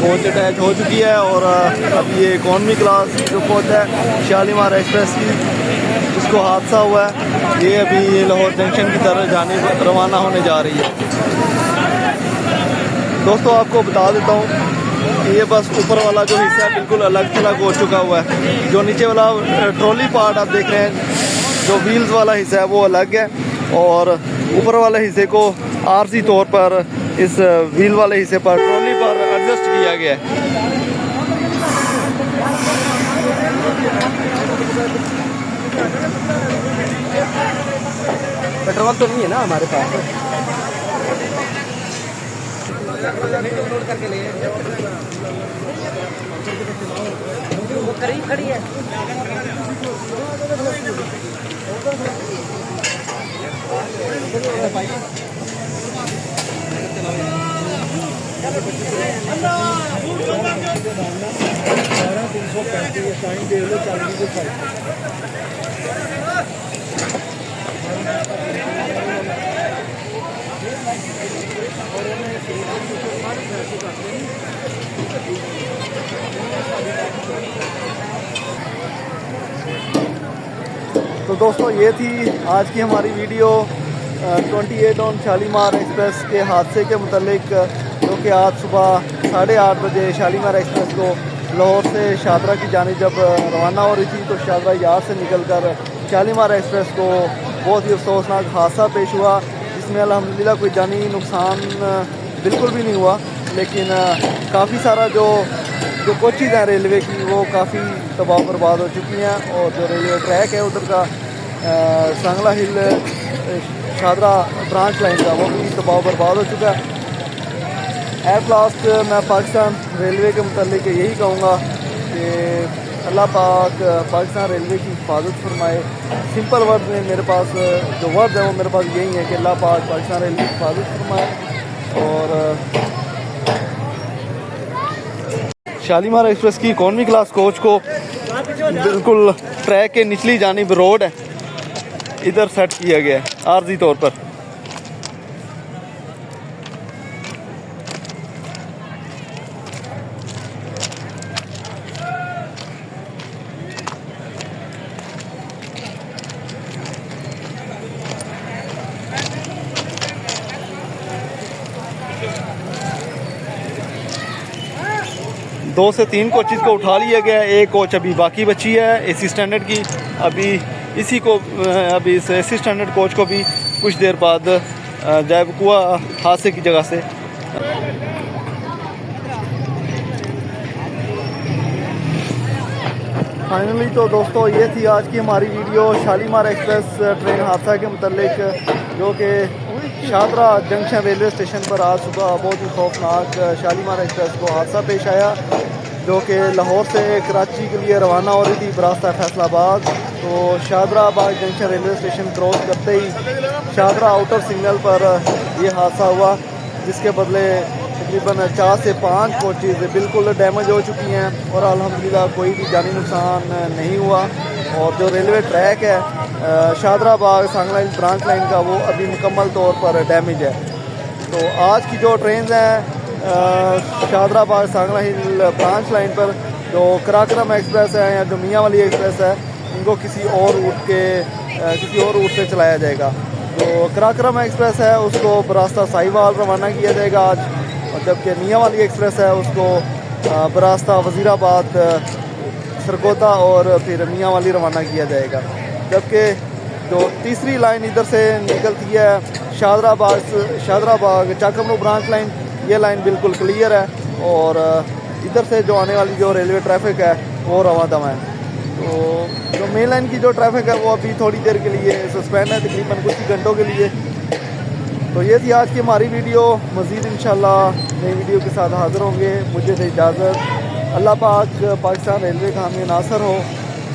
कोच अटैच हो चुकी है और अब ये इकॉनमी क्लास जो कोच है शालीमार एक्सप्रेस की जिसको हादसा हुआ है ये अभी लाहौर जंक्शन की तरफ जाने रवाना होने जा रही है। दोस्तों आपको बता देता हूँ कि ये बस ऊपर वाला जो हिस्सा है बिल्कुल अलग थलग हो चुका हुआ है। जो नीचे वाला ट्रॉली पार्ट आप देख रहे हैं, जो व्हील्स वाला हिस्सा है वो अलग है और ऊपर वाले हिस्से को आरजी तौर पर इस व्हील वाले हिस्से पर ट्रॉली पर एडजस्ट किया गया है। पेट्रोल तो नहीं है ना हमारे पास। वो करीब खड़ी है। तो दोस्तों ये थी आज की हमारी वीडियो 28 ऑन शालीमार एक्सप्रेस के हादसे के मुतल्लिक, जो कि आज सुबह 8:30 बजे शालीमार एक्सप्रेस को लाहौर से शादरा की जानिब जब रवाना हो रही थी तो शादरा यार्ड से निकलकर शालीमार एक्सप्रेस को बहुत ही अफसोसनाक हादसा पेश हुआ, जिसमें अल्हम्दुलिल्लाह कोई जानी नुकसान बिल्कुल भी नहीं हुआ, लेकिन काफ़ी सारा जो कोचेज़ हैं रेलवे की वो काफ़ी तबाह बर्बाद हो चुकी हैं, और जो रेलवे ट्रैक है उधर का सांगला हिल शादरा ब्रांच लाइन का वो भी तबाह बर्बाद हो चुका है। एट लास्ट मैं पाकिस्तान रेलवे के मुतालिक यही कहूँगा कि अल्लाह पाक पाकिस्तान रेलवे की हिफाजत फरमाए। सिंपल वर्ड में मेरे पास जो वर्ड है वो मेरे पास यही है कि अल्लाह पाक पाकिस्तान रेलवे की हिफाजत फरमाए। और शालीमार एक्सप्रेस की इकॉनमी क्लास कोच को बिल्कुल ट्रैक के निचली जानिब रोड है इधर सेट किया गया है आर्जी तौर पर। दो से तीन कोचेज़ को उठा लिया गया है, एक कोच अभी बाकी बची है एसी स्टैंडर्ड की। अभी इसी को अभी इस एसी स्टैंडर्ड कोच को भी कुछ देर बाद गायब हुआ हादसे की जगह से। फाइनली तो दोस्तों ये थी आज की हमारी वीडियो शालीमार एक्सप्रेस ट्रेन हादसा के मुतल्लिक, जो कि शादरा जंक्शन रेलवे स्टेशन पर आज सुबह बहुत ही खौफनाक शालीमार एक्सप्रेस को हादसा पेश आया, जो कि लाहौर से कराची के लिए रवाना हो रही थी बरास्ता फैसलाबाद। तो शादरा बाग जंक्शन रेलवे स्टेशन क्रॉस करते ही शादरा आउटर सिग्नल पर यह हादसा हुआ, जिसके बदले तकरीबन 4 से 5 कोचेज़ बिल्कुल डैमेज हो चुकी हैं, और अल्हम्दुलिल्लाह कोई भी जानी नुकसान नहीं हुआ। और जो रेलवे ट्रैक है शादरा बाग सांगला हिल ब्रांच लाइन का वो अभी मुकम्मल तौर पर डैमेज है। तो आज की जो ट्रेन हैं शादरा बाग सांगला हिल ब्रांच लाइन पर जो कराक्रम एक्सप्रेस है या जो मियाँ वाली एक्सप्रेस है, इनको किसी और रूट से चलाया जाएगा। जो कराक्रम एक्सप्रेस है उसको बरास्ता साहिवाल रवाना किया जाएगा आज, और जबकि मियाँ वाली एक्सप्रेस है उसको बरास्ता वज़ीराबाद सरगोदा और फिर मियाँ वाली रवाना किया जाएगा। जबकि जो तीसरी लाइन इधर से निकलती है शादरा बाग चाकमरू ब्रांच लाइन, ये लाइन बिल्कुल क्लियर है, और इधर से जो आने वाली जो रेलवे ट्रैफिक है वो रवा दवा है। तो जो मेन लाइन की जो ट्रैफिक है वो अभी थोड़ी देर के लिए सस्पेंड है, तकरीबन कुछ ही घंटों के लिए। तो ये थी आज की हमारी वीडियो। मज़ीद इंशाल्लाह नई वीडियो के साथ हाज़िर होंगे। मुझे दे इजाज़त। अल्लाह पाक पाकिस्तान रेलवे का हमें नासर हो,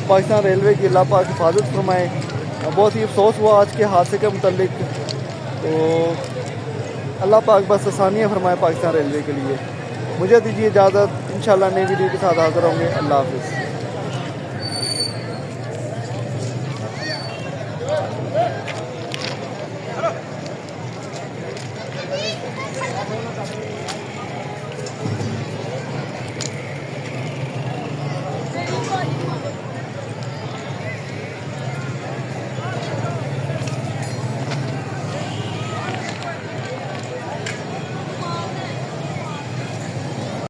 पाकिस्तान रेलवे की अल्लाह पाक हिफाजत फरमाए। बहुत ही अफसोस हुआ आज के हादसे के मुतल्लिक, तो अल्लाह पाक बस आसानियाँ फरमाए पाकिस्तान रेलवे के लिए। मुझे दीजिए इजाज़त, इंशाल्लाह नई वीडियो के साथ हाज़िर होंगे। अल्लाह हाफ़िज़।